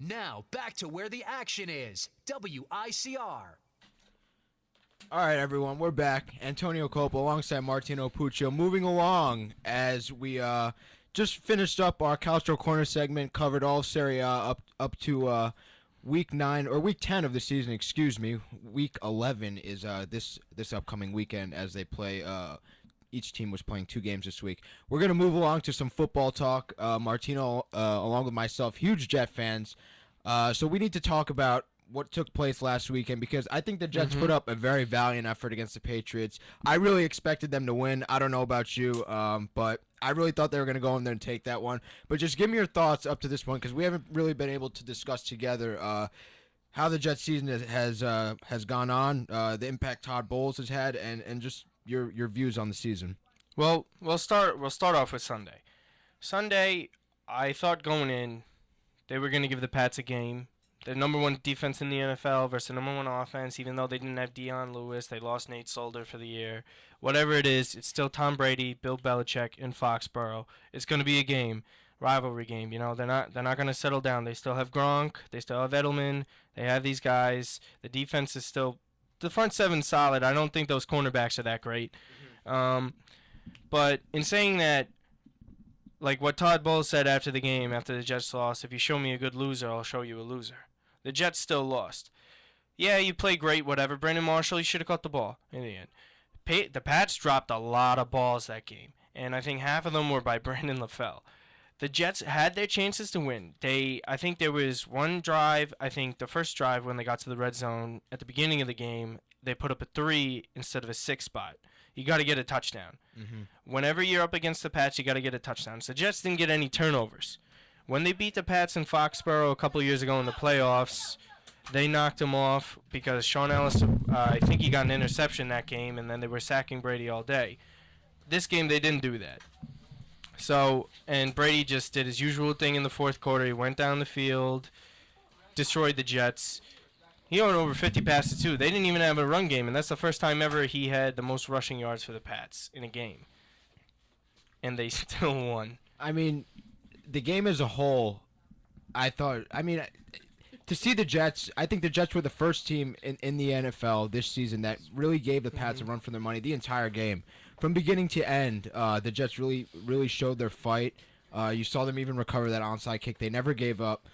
Now, back to where the action is. WICR. All right, everyone, we're back. Antonio Copa alongside Martino Puccio, moving along as we just finished up our Calcio Corner segment, covered all of Serie A up to week 9 or week 10 of the season. Excuse me. Week 11 is this upcoming weekend as they play. Each team was playing 2 games this week. We're gonna move along to some football talk. Martino, along with myself, huge Jet fans. So we need to talk about what took place last weekend because I think the Jets put up a very valiant effort against the Patriots. I really expected them to win. I don't know about you, but I really thought they were going to go in there and take that one. But just give me your thoughts up to this point because we haven't really been able to discuss together how the Jets season has gone on, the impact Todd Bowles has had, and just your views on the season. Well, we'll start off with Sunday. Sunday, I thought going in, they were going to give the Pats a game. The number 1 defense in the NFL versus the number 1 offense, even though they didn't have Deion Lewis, they lost Nate Solder for the year. Whatever it is, it's still Tom Brady, Bill Belichick in Foxborough. It's going to be a game, rivalry game. You know, they're not going to settle down. They still have Gronk, they still have Edelman, they have these guys. The defense is still, the front seven's solid. I don't think those cornerbacks are that great. But in saying that, like what Todd Bowles said after the game, after the Jets lost, if you show me a good loser, I'll show you a loser. The Jets still lost. Yeah, you play great, whatever. Brandon Marshall, you should have caught the ball in the end. The Pats dropped a lot of balls that game, and I think half of them were by Brandon LaFell. The Jets had their chances to win. I think there was one drive, I think the first drive when they got to the red zone at the beginning of the game, they put up a 3 instead of a 6 spot. You got to get a touchdown. Whenever you're up against the Pats, you got to get a touchdown. So the Jets didn't get any turnovers. When they beat the Pats in Foxborough a couple years ago in the playoffs, they knocked them off because Sean Ellis, I think he got an interception that game, and then they were sacking Brady all day. This game, they didn't do that. So, and Brady just did his usual thing in the fourth quarter. He went down the field, destroyed the Jets. He owned over 50 passes, too. They didn't even have a run game, and that's the first time ever he had the most rushing yards for the Pats in a game. And they still won. I mean, the game as a whole, to see the Jets, I think the Jets were the first team in the NFL this season that really gave the Pats a run for their money the entire game. From beginning to end, the Jets really showed their fight. You saw them even recover that onside kick. They never gave up.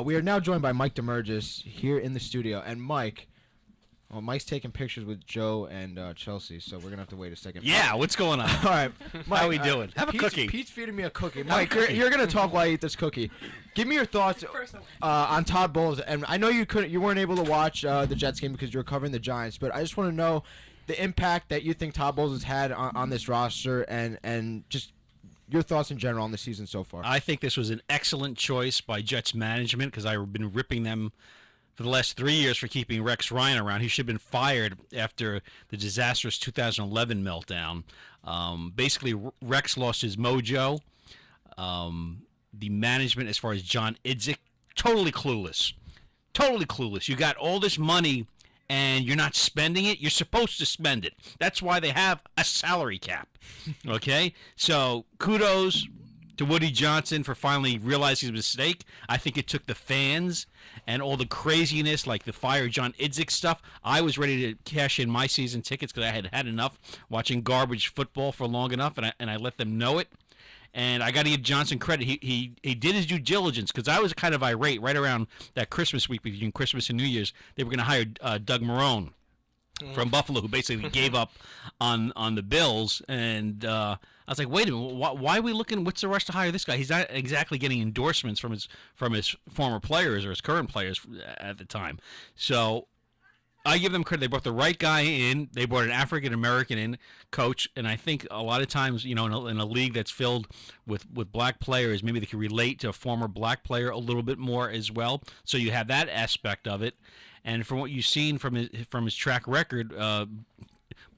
We are now joined by Mike Demergis here in the studio. And Mike's taking pictures with Joe and Chelsea, so we're going to have to wait a second. Yeah, what's going on? All right. Mike, how we doing? Have a cookie. Pete's feeding me a cookie. Mike, you're going to talk while I eat this cookie. Give me your thoughts on Todd Bowles. And I know you weren't able to watch the Jets game because you were covering the Giants, but I just want to know the impact that you think Todd Bowles has had on this roster and just your thoughts in general on the season so far. I think this was an excellent choice by Jets management because I've been ripping them for the last 3 years for keeping Rex Ryan around. He should have been fired after the disastrous 2011 meltdown. Basically, Rex lost his mojo. The management, as far as John Idzik, totally clueless. Totally clueless. You got all this money and you're not spending it. You're supposed to spend it. That's why they have a salary cap. Okay? So kudos to Woody Johnson for finally realizing his mistake. I think it took the fans and all the craziness, like the fire John Idzik stuff. I was ready to cash in my season tickets because I had had enough watching garbage football for long enough, and I let them know it. And I got to give Johnson credit. He did his due diligence because I was kind of irate right around that Christmas week between Christmas and New Year's. They were going to hire Doug Marrone from Buffalo, who basically gave up on the Bills. And I was like, wait a minute, why are we looking? What's the rush to hire this guy? He's not exactly getting endorsements from his former players or his current players at the time. So I give them credit. They brought the right guy in. They brought an African-American in, coach. And I think a lot of times, in a league that's filled with black players, maybe they can relate to a former black player a little bit more as well. So you have that aspect of it. And from what you've seen from his track record,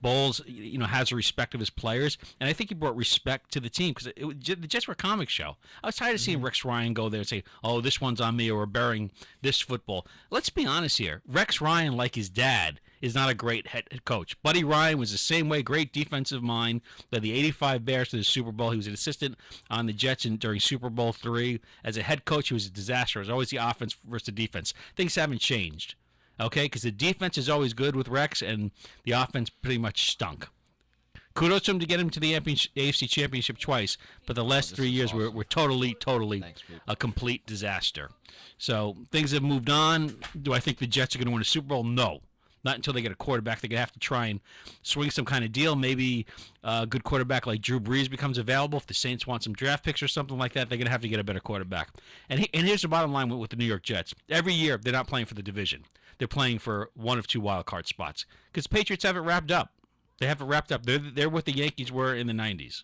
Bowles, has a respect of his players, and I think he brought respect to the team because the Jets were a comic show. I was tired of seeing Rex Ryan go there and say, "Oh, this one's on me," or "We're burying this football." Let's be honest here. Rex Ryan, like his dad, is not a great head coach. Buddy Ryan was the same way, great defensive mind. Led the '85 Bears to the Super Bowl. He was an assistant on the Jets during Super Bowl III. As a head coach, he was a disaster. It was always the offense versus the defense. Things haven't changed, okay? Because the defense is always good with Rex, and the offense pretty much stunk. Kudos to him to get him to the AFC Championship twice, but the last 3 years were totally Thanks, a complete disaster. So things have moved on. Do I think the Jets are going to win a Super Bowl? No. Not until they get a quarterback. They're going to have to try and swing some kind of deal. Maybe a good quarterback like Drew Brees becomes available. If the Saints want some draft picks or something like that, they're going to have to get a better quarterback. And here's the bottom line with the New York Jets. Every year, they're not playing for the division. They're playing for one of two wild card spots because the Patriots have it wrapped up. They have it wrapped up. They're what the Yankees were in the 90s.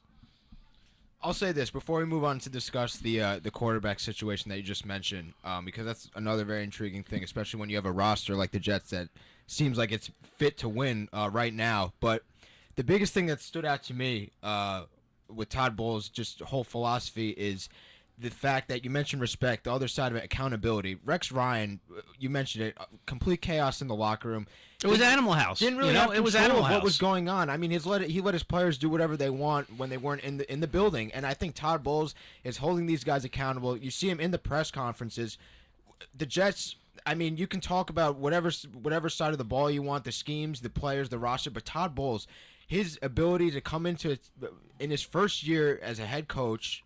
I'll say this before we move on to discuss the quarterback situation that you just mentioned, because that's another very intriguing thing, especially when you have a roster like the Jets that seems like it's fit to win right now. But the biggest thing that stood out to me with Todd Bowles' just whole philosophy is the fact that you mentioned respect, the other side of it, accountability. Rex Ryan, you mentioned it, complete chaos in the locker room. It was Animal House. Didn't really have it was control Animal of House. what was going on. I mean, he let his players do whatever they want when they weren't in the building. And I think Todd Bowles is holding these guys accountable. You see him in the press conferences. The Jets, I mean, you can talk about whatever side of the ball you want, the schemes, the players, the roster, but Todd Bowles, his ability to come into in his first year as a head coach,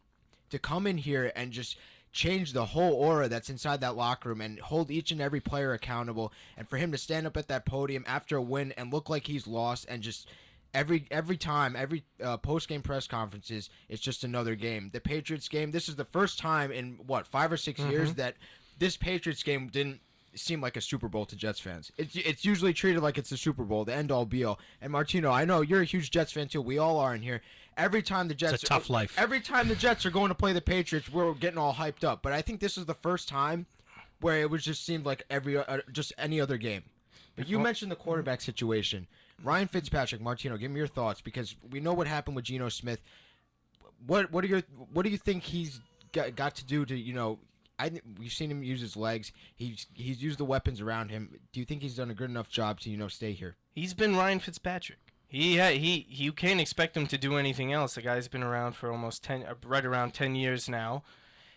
to come in here and just change the whole aura that's inside that locker room and hold each and every player accountable, and for him to stand up at that podium after a win and look like he's lost, and just every time, post-game press conferences, it's just another game. The Patriots game, this is the first time in, 5 or 6 years that this Patriots game didn't seem like a Super Bowl to Jets fans. It's usually treated like it's a Super Bowl, the end-all, be-all. And Martino, I know you're a huge Jets fan too. We all are in here. Every time the Jets, It's a tough life. Every time the Jets are going to play the Patriots, we're getting all hyped up. But I think this is the first time where it was just seemed like just any other game. But you mentioned the quarterback situation. Ryan Fitzpatrick, Martino, give me your thoughts, because we know what happened with Geno Smith. What do you think he's got to do to we've seen him use his legs. He's used the weapons around him. Do you think he's done a good enough job to stay here? He's been Ryan Fitzpatrick. You can't expect him to do anything else. The guy's been around for almost right around 10 years now.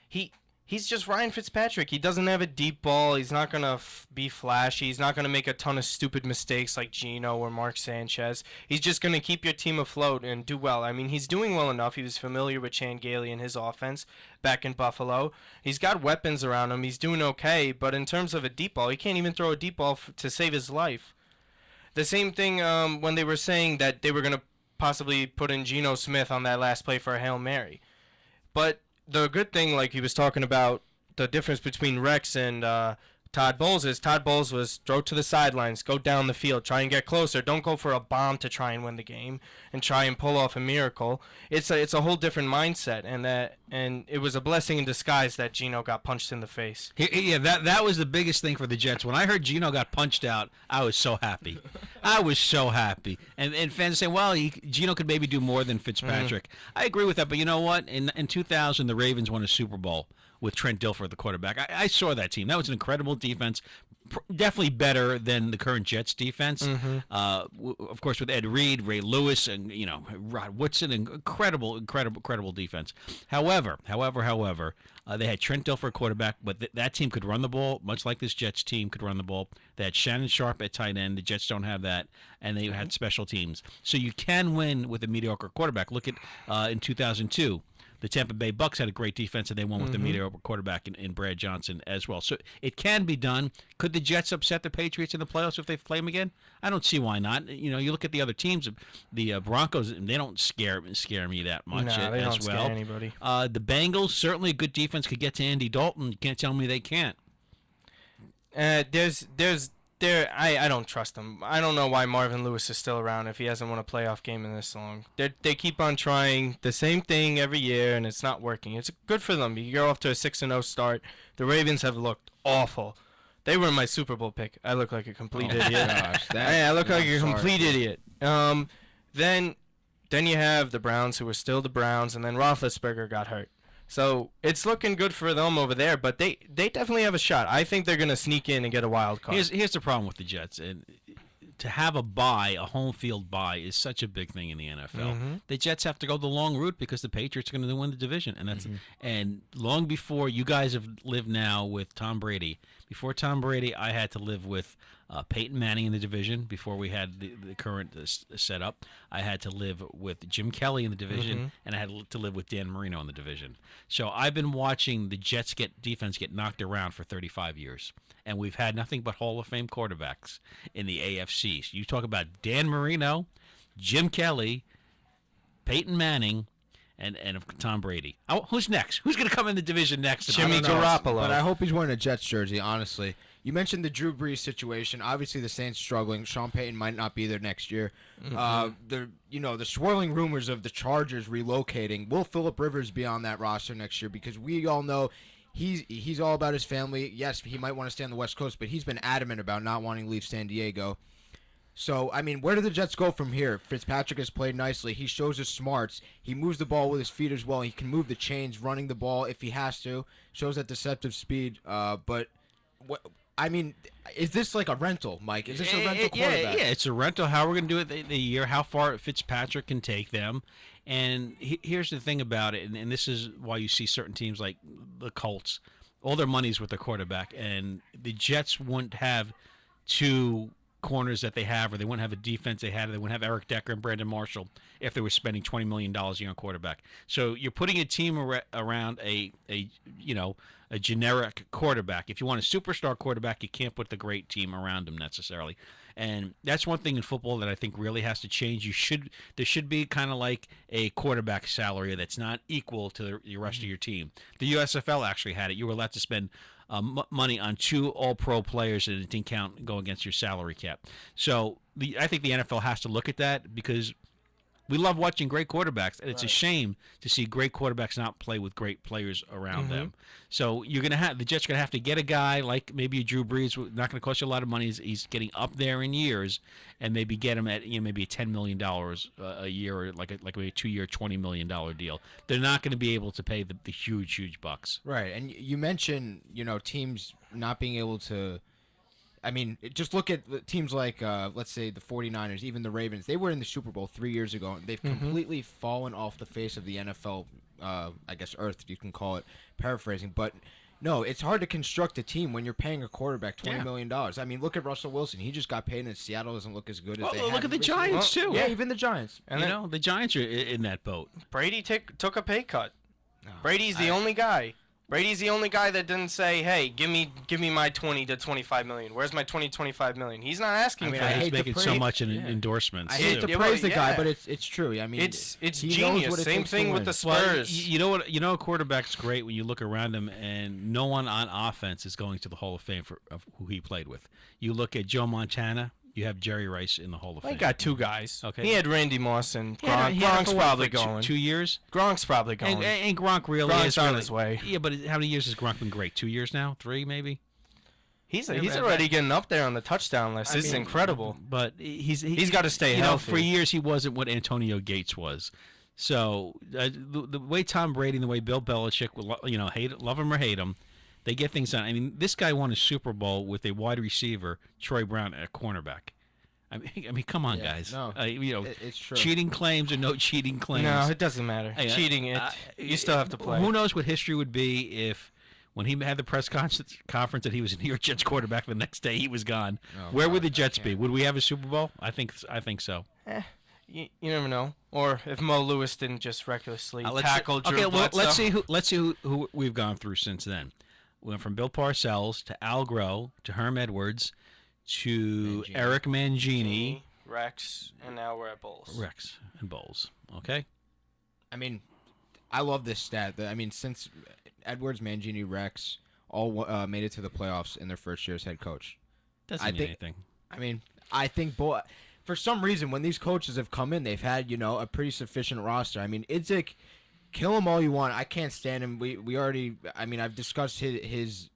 He's just Ryan Fitzpatrick. He doesn't have a deep ball. He's not going to be flashy. He's not going to make a ton of stupid mistakes like Geno or Mark Sanchez. He's just going to keep your team afloat and do well. I mean, he's doing well enough. He was familiar with Chan Gailey and his offense back in Buffalo. He's got weapons around him. He's doing okay. But in terms of a deep ball, he can't even throw a deep ball to save his life. The same thing when they were saying that they were going to possibly put in Geno Smith on that last play for a Hail Mary. But the good thing, like he was talking about, the difference between Rex and Todd Bowles is Todd Bowles was throw to the sidelines, go down the field, try and get closer. Don't go for a bomb to try and win the game and try and pull off a miracle. It's a whole different mindset, and it was a blessing in disguise that Geno got punched in the face. Yeah, that was the biggest thing for the Jets. When I heard Geno got punched out, I was so happy. I was so happy. And fans say, well, Geno could maybe do more than Fitzpatrick. I agree with that, but you know what? In 2000, the Ravens won a Super Bowl with Trent Dilfer, the quarterback. I saw that team. That was an incredible defense, definitely better than the current Jets defense. Of course, with Ed Reed, Ray Lewis, and Rod Woodson, incredible defense. However, they had Trent Dilfer quarterback, but that team could run the ball, much like this Jets team could run the ball. They had Shannon Sharp at tight end. The Jets don't have that, and they had special teams. So you can win with a mediocre quarterback. Look at in 2002. The Tampa Bay Bucks had a great defense, and they won with a mediocre quarterback in Brad Johnson as well. So it can be done. Could the Jets upset the Patriots in the playoffs if they play them again? I don't see why not. You look at the other teams, the Broncos, they don't scare me that much No, they don't as well. scare anybody. The Bengals, certainly a good defense, could get to Andy Dalton. You can't tell me they can't. I don't trust them. I don't know why Marvin Lewis is still around if he hasn't won a playoff game in this long. They keep on trying the same thing every year, and it's not working. It's good for them. You go off to a 6-0 start. The Ravens have looked awful. They were my Super Bowl pick. I look like a complete idiot. Gosh, I look like a sorry. complete idiot. Then you have the Browns, who were still the Browns, and then Roethlisberger got hurt. So it's looking good for them over there, but they definitely have a shot. I think they're going to sneak in and get a wild card. Here's the problem with the Jets. And to have a bye, a home field bye, is such a big thing in the NFL. The Jets have to go the long route because the Patriots are going to win the division, and that's and long before you guys have lived now with Tom Brady. Before Tom Brady, I had to live with Peyton Manning in the division. Before we had the current setup, I had to live with Jim Kelly in the division, and I had to live with Dan Marino in the division. So I've been watching the Jets defense get knocked around for 35 years. And we've had nothing but Hall of Fame quarterbacks in the AFC. So you talk about Dan Marino, Jim Kelly, Peyton Manning, and Tom Brady. Who's next? Who's going to come in the division next? Jimmy Garoppolo. But I hope he's wearing a Jets jersey, honestly. You mentioned the Drew Brees situation. Obviously, the Saints struggling. Sean Payton might not be there next year. The swirling rumors of the Chargers relocating. Will Phillip Rivers be on that roster next year? Because we all know he's all about his family. Yes, he might want to stay on the West Coast, but he's been adamant about not wanting to leave San Diego. So, I mean, where do the Jets go from here? Fitzpatrick has played nicely. He shows his smarts. He moves the ball with his feet as well. He can move the chains, running the ball if he has to. Shows that deceptive speed. But I mean, is this like a rental, Mike? Is this a rental quarterback? Yeah, it's a rental. How we're going to do it the year, how far Fitzpatrick can take them. And here's the thing about it, and this is why you see certain teams like the Colts, all their money's with the quarterback, and the Jets wouldn't have two corners that they have, or they wouldn't have a defense they had, or they wouldn't have Eric Decker and Brandon Marshall if they were spending $20 million a year on quarterback. So you're putting a team around a generic quarterback. If you want a superstar quarterback, you can't put the great team around him necessarily. And that's one thing in football that I think really has to change. There should be kind of like a quarterback salary that's not equal to the rest of your team. The USFL actually had it. You were allowed to spend money on 2 All-Pro players, and it didn't go against your salary cap. So I think the NFL has to look at that, because we love watching great quarterbacks, and it's a shame to see great quarterbacks not play with great players around them. So the Jets are gonna have to get a guy like maybe a Drew Brees, not going to cost you a lot of money. He's getting up there in years, and maybe get him at maybe $10 million a year, or like a 2-year $20 million deal. They're not going to be able to pay the huge bucks. Right, and you mentioned teams not being able to. I mean, just look at teams like, let's say, the 49ers, even the Ravens. They were in the Super Bowl 3 years ago, and they've completely fallen off the face of the NFL, I guess, earth, you can call it, paraphrasing. But, no, it's hard to construct a team when you're paying a quarterback $20 million. I mean, look at Russell Wilson. He just got paid, and Seattle doesn't look as good as they had. Look at the Giants, too. Yeah, even the Giants. And the Giants are in that boat. Brady took a pay cut. Brady's the only guy. Brady's the only guy that didn't say, "Hey, give me my 20 to 25 million. Where's my 25 million?" He's not asking for that. He's making so much in endorsements. I hate to praise the guy, but it's true. I mean, it's genius. Same thing with the Spurs. Well, you know, a quarterback's great when you look around him, and no one on offense is going to the Hall of Fame of who he played with. You look at Joe Montana. You have Jerry Rice in the Hall of Fame. He got 2 guys. Okay. He had Randy Moss and Gronk. Gronk's probably going. 2 years? Gronk's probably going. And Gronk really Gronk's is on really, his way. Yeah, but how many years has Gronk been great? 2 years now? 3 maybe? He's already getting up there on the touchdown list. It's incredible. But he's got to stay healthy. For years, he wasn't what Antonio Gates was. So the way Tom Brady and the way Bill Belichick, love him or hate him, they get things done. I mean, this guy won a Super Bowl with a wide receiver, Troy Brown, at cornerback. I mean, come on, guys. No, it's true. Cheating claims or no cheating claims. No, it doesn't matter. Cheating, you still have to play. Who knows what history would be if, when he had the press conference that he was a New York Jets quarterback, the next day he was gone. Where would the Jets be? Would we have a Super Bowl? I think so. You never know. Or if Mo Lewis didn't just recklessly tackle Drew Bledsoe. Let's see who we've gone through since then. We went from Bill Parcells to Al Groh to Herm Edwards to Eric Mangini, Rex, and now we're at Bowles. Rex and Bowles. Okay. I mean, I love this stat. I mean, since Edwards, Mangini, Rex all made it to the playoffs in their first year as head coach. Doesn't mean anything. I mean, I think for some reason, when these coaches have come in, they've had a pretty sufficient roster. I mean, Idzik, kill him all you want. I can't stand him. We already. I mean, I've discussed his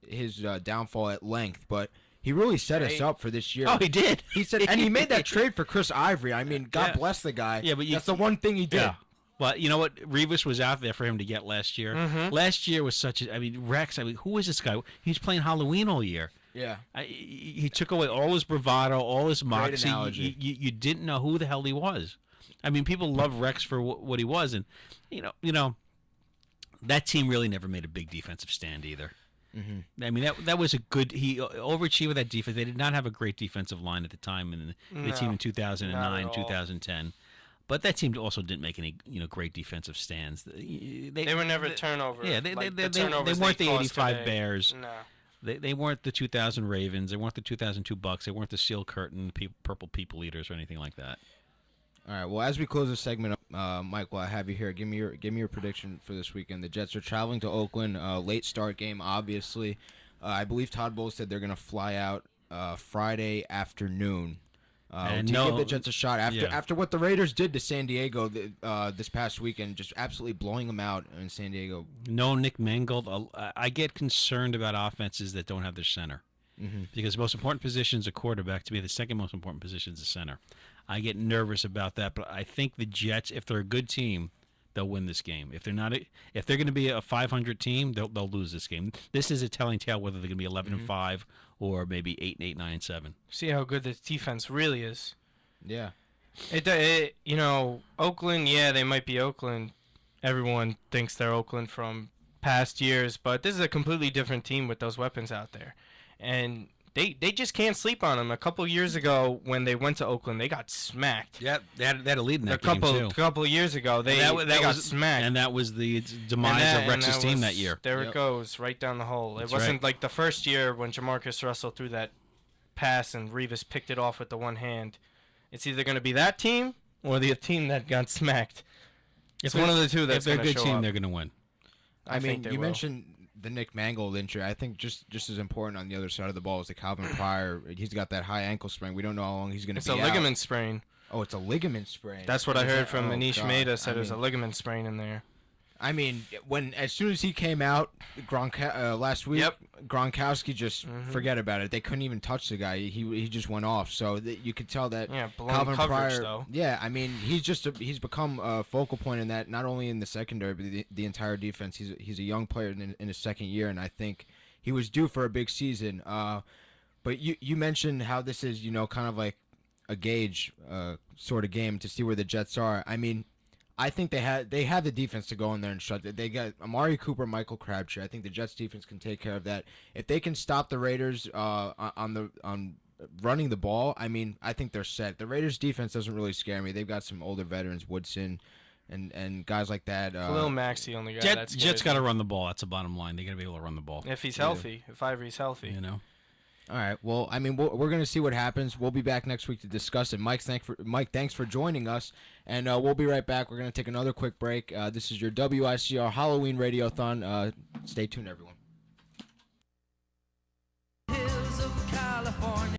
downfall at length, but he really set us up for this year. Oh, he did. He said, and he made that trade for Chris Ivory. I mean, God bless the guy. Yeah, but that's the one thing he did. Yeah. But you know what? Revis was out there for him to get last year. Last year was Rex. I mean, who is this guy? He's playing Halloween all year. Yeah. He took away all his bravado, all his moxie. analogy. You didn't know who the hell he was. I mean, people love Rex for what he was, and you know, that team really never made a big defensive stand either. Mm-hmm. I mean, that was a good. He overachieved with that defense. They did not have a great defensive line at the time in the team in 2009, 2010. But that team also didn't make any great defensive stands. They were never turnover. Yeah, they weren't the caused 85 today. Bears. No. They weren't the 2000 Ravens. They weren't the 2002 Bucks. They weren't the Steel Curtain, Purple People Eaters, or anything like that. All right. Well, as we close this segment up, Michael, I have you here. Give me your prediction for this weekend. The Jets are traveling to Oakland. Late start game, obviously. I believe Todd Bowles said they're going to fly out Friday afternoon. To give the Jets a shot after what the Raiders did to San Diego this past weekend, just absolutely blowing them out in San Diego. No Nick Mangold. I get concerned about offenses that don't have their center, because the most important position is a quarterback. To me, the second most important position is the center. I get nervous about that, but I think the Jets, if they're a good team, they'll win this game. If they're not, if they're going to be a 500 team, they'll lose this game. This is a telling tale whether they're going to be 11-5 or maybe 8-8, 9-7. See how good this defense really is. Yeah. Oakland, yeah, they might be Oakland. Everyone thinks they're Oakland from past years, but this is a completely different team with those weapons out there. And they just can't sleep on them. A couple years ago, when they went to Oakland, they got smacked. Yeah, they had a lead in that game, too. A couple of years ago, they got smacked. And that was the demise of Rex's team that year. There it goes, right down the hole. It wasn't like the first year when Jamarcus Russell threw that pass and Revis picked it off with the one hand. It's either going to be that team or the team that got smacked. It's one of the two that's going to show up. If they're a good team, they're going to win. I mean, you mentioned the Nick Mangold injury. I think just as important on the other side of the ball is the Calvin Pryor. He's got that high ankle sprain. We don't know how long he's going to be out. It's a ligament sprain. Oh, it's a ligament sprain. That's what I heard from Manish Mehta. Said there's a ligament sprain in there. I mean, as soon as he came out last week, Gronkowski just forget about it. They couldn't even touch the guy. He just went off. So you could tell that blown Calvin coverage, Pryor. Though. Yeah, I mean, he's become a focal point in that, not only in the secondary but the entire defense. He's a young player in his second year, and I think he was due for a big season. But you mentioned how this is kind of like a gauge sort of game to see where the Jets are. I mean, I think they have the defense to go in there and shut it. They got Amari Cooper, Michael Crabtree. I think the Jets defense can take care of that. If they can stop the Raiders on running the ball, I mean, I think they're set. The Raiders defense doesn't really scare me. They've got some older veterans, Woodson and guys like that. Khalil Mack's the only guy. Jets got to run the ball. That's the bottom line. They got to be able to run the ball. If he's healthy, if Ivory's healthy, All right. Well, I mean, we're going to see what happens. We'll be back next week to discuss it. Mike, thanks for joining us, and we'll be right back. We're going to take another quick break. This is your WICR Halloween Radiothon. Stay tuned, everyone.